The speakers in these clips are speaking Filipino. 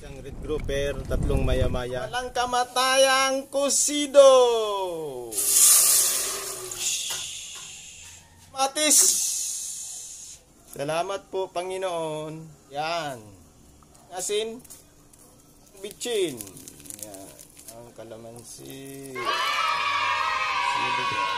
Isang red grouper, tatlong maya-maya. Walang kamatayang kusido. Matis. Salamat po, Panginoon. Yan. Asin. Bitchin. Yan. Ang kalamansi. Sili guys.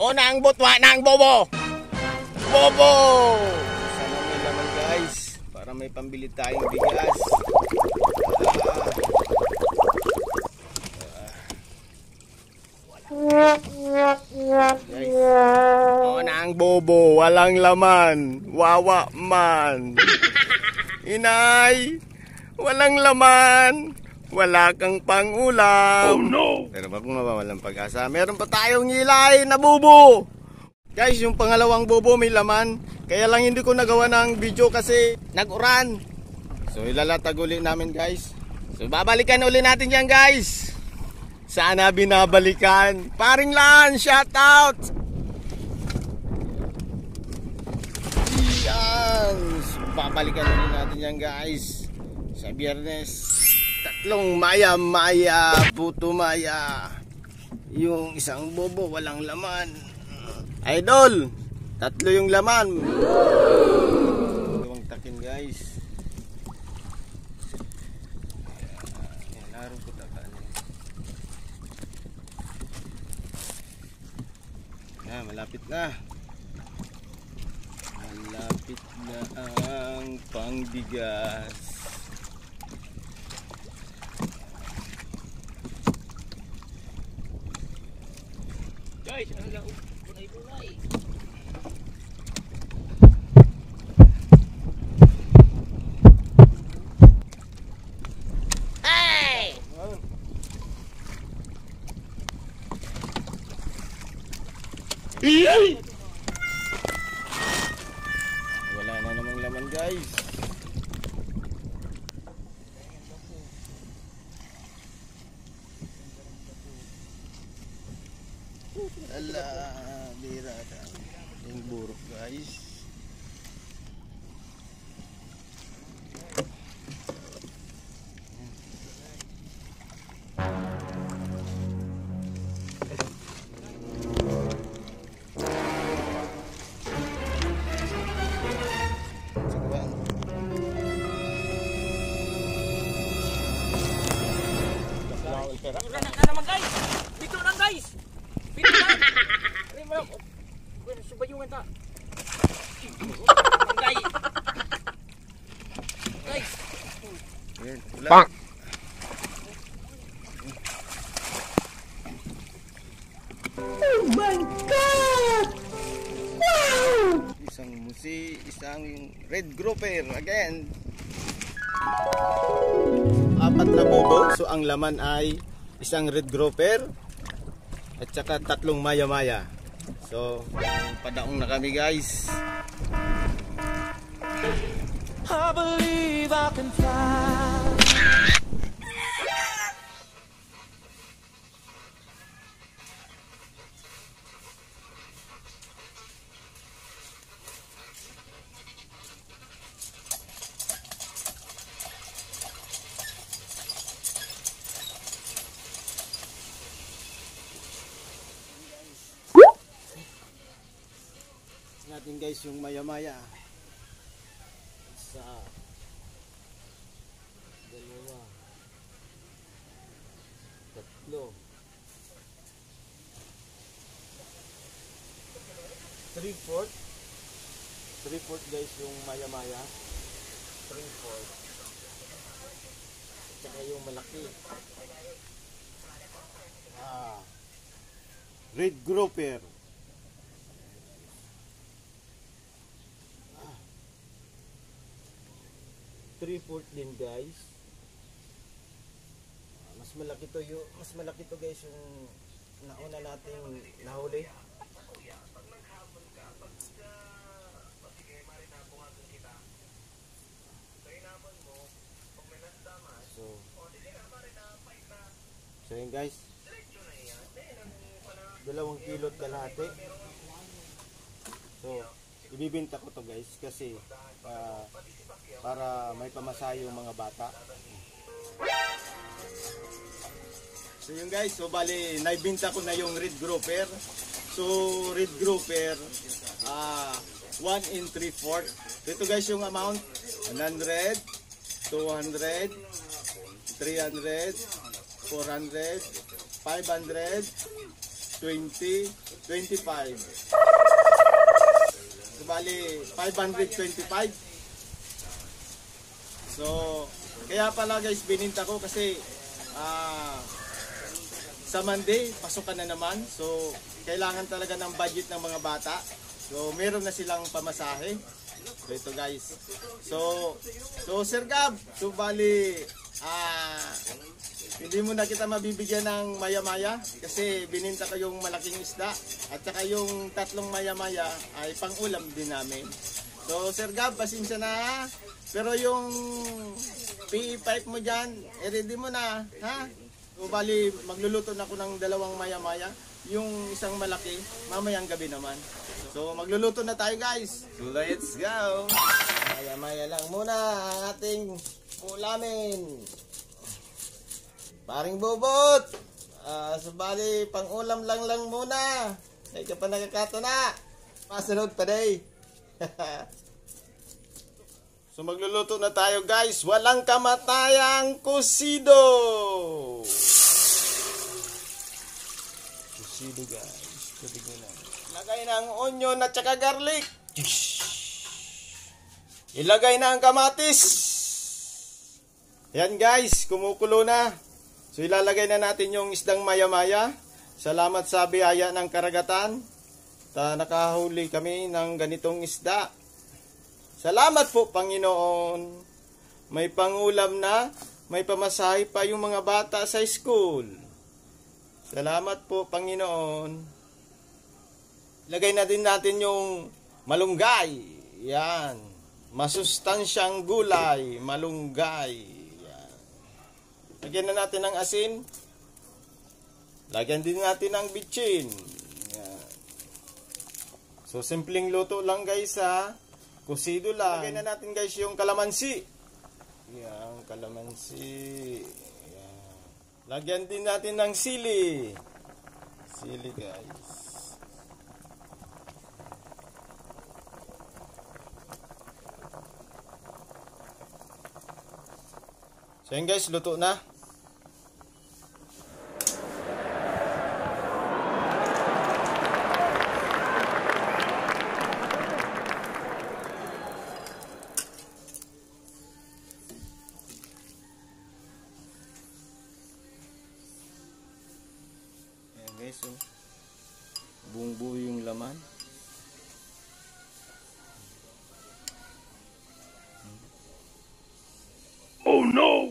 O nang butwa nang bobo. Bobo. Sana may laman guys para may pambili tayong bigas. Guys. O nang bobo, walang laman. Wawa man. Inay, walang laman. Wala kang pangulam. Oh no! Pero ba kung mawawalang pag-asa? Meron pa tayong nilay na bubo. Guys, yung pangalawang bubo may laman. Kaya lang hindi ko nagawa ng video kasi nag-uran. So ilalatag uli namin guys. So babalikan uli natin yan guys. Sana binabalikan. Paring Lan, shout out! Yan. So, babalikan uli natin yan guys. Sa Biyernes. Tatlong maya-maya, puto maya. Yung isang bobo walang laman. Idol, tatlo yung laman. Dalawang takin guys. Yan, naroon ko takaan. Yan, malapit na. Malapit na ang pangbigas. Guys, ano lang bunay-bunay. Hey! Wala na namang laman guys. Ala, bira ka. Yung burok guys. Wala na naman guys. Dito lang guys. Subayungan ta. Guys. Guys. Pang. Oh my God! Wow! Isang musi, isang red grouper again. Apat na bobo, so ang laman ay isang red grouper at saka tatlong maya-maya. So, padaong na kami guys. I believe I can fly. Natin guys yung maya-maya. Isa, dalawa, Tatlo. 3/4. 3/4 guys yung maya-maya. 3/4. Tsaka yung malaki. Red grouper. 3/4 din guys. Mas malaki to guys yung nauna nating nahuli. So yun guys, 2 kilot kalahati. So ibibenta ko to guys kasi para may pamasahe yung mga bata. So yun guys, so bali naibenta ko na yung red grouper. So red grouper 1 3/4. Ito guys yung amount 100, 200, 300, 400, 500, 20, 25. So bali 525. So kaya pala guys bininta ko kasi sa Monday pasukan na naman. So kailangan talaga ng budget ng mga bata. So meron na silang pamasahe. So ito guys. So Sir Gab, so bali hindi mo na kita mabibigyan ng maya-maya kasi bininta ko yung malaking isda at saka yung 3 maya-maya ay pang-ulam din namin. So Sir Gab, pasensya na, pero yung PE pipe mo dyan, ready mo na, ha? So bali, magluluto na ako ng 2 maya-maya, yung isang malaki, mamayang gabi naman. So magluluto na tayo guys. So let's go. Maya-maya lang muna ang ating ulamin. Paring Bobot, subali pang-ulam lang muna. Ay ka pa nagkakato na. Pasunod pa day. So magluluto na tayo guys. Walang kamatayang kusido. Kusido guys. Tubig na. Lagay na ang onion at saka garlic. Ilagay na ang kamatis. Yan guys, kumukulo na. So ilalagay na natin yung isdang maya-maya. Salamat sa biyaya ng karagatan. Nakahuli kami ng ganitong isda. Salamat po Panginoon. May pangulam na, may pamasahe pa yung mga bata sa school. Salamat po Panginoon. Ilagay na din natin yung malunggay. Yan. Masustansyang gulay, malunggay. Lagyan na natin ng asin. Lagyan din natin ng bitchin. Yan. So, simpleng luto lang guys ha. Kusido lang. Lagyan na natin guys yung kalamansi. Yan, kalamansi. Yan. Lagyan din natin ng sili. Sili guys. So yan guys, luto na. Guys, so buong-buo yung laman. Oh no!